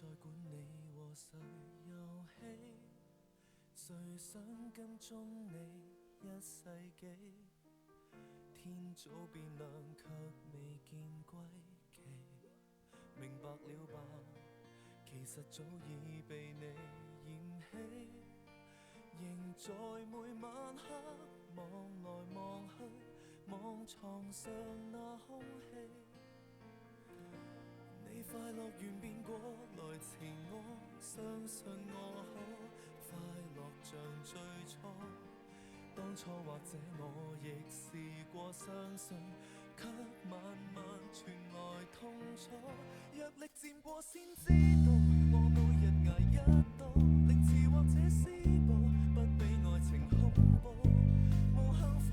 再管你和誰遊戲，誰想跟蹤你一世紀？天早變亮，卻未見歸期。明白了吧？其實早已被你嫌棄，仍在每晚黑望來望去，望床上那空氣。你快樂完變過來纏我，相信我可快樂像最初。當初或者我亦試過相信，卻慢慢傳來痛楚。若力漸過先知道，我每日捱一刀，凌遲或者施暴，不比愛情恐怖。無幸福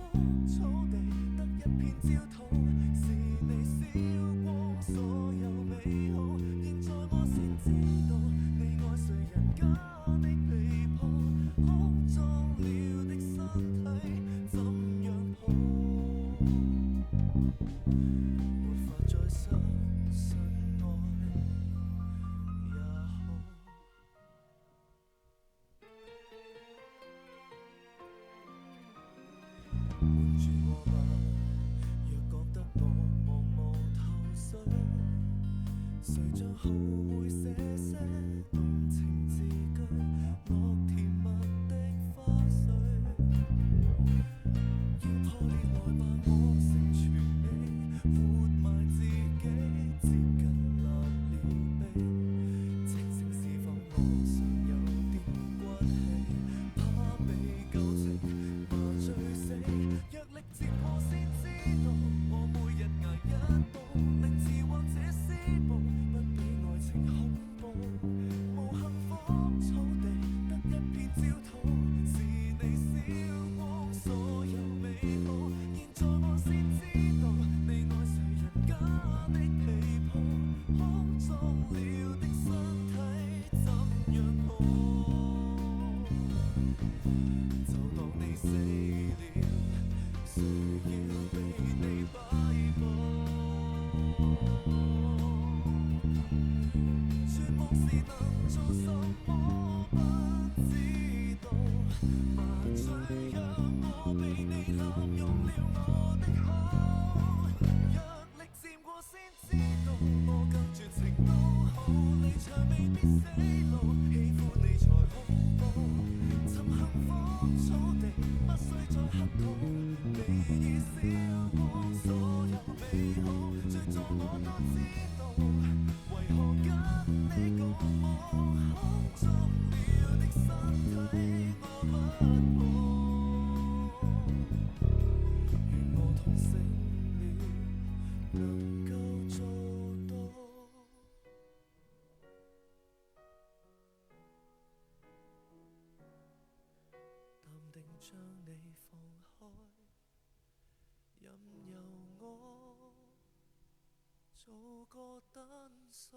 草地，得一片焦土，是你燒光所有美好。現在我先知道，你愛誰人家的被鋪，哭壯了的身體怎樣抱？沒法再相信愛也好。瞞住我吧，若覺得我茫無頭緒，誰將好會寫些動情字句，落甜蜜的花絮。要破裂來吧，我成全你，活埋自己，接近立了碑。清醒是否我尚有點骨氣，怕被舊情麻醉死。若力接過先知道，我每日捱一刀，凌遲或者施暴，不比愛情恐怖。無幸福草地，得一片焦土，是你燒光所有美好。現在我先知道，你愛誰人家的被鋪，哭壯了的身體怎樣抱？就當你死了，誰要被你擺佈？絕望時能做什麼不知道，麻醉讓我被你濫用了我的好。若力漸過先知道，我更絕情都好，離場未必死路，喜歡你才恐怖。尋幸福草地，不需再乞討，你已燒光所有美好。最終我都知道，為何跟你共舞，哭腫了的身體我不抱。願我痛醒了，能夠做到。淡定將你放開，任由我做個單數。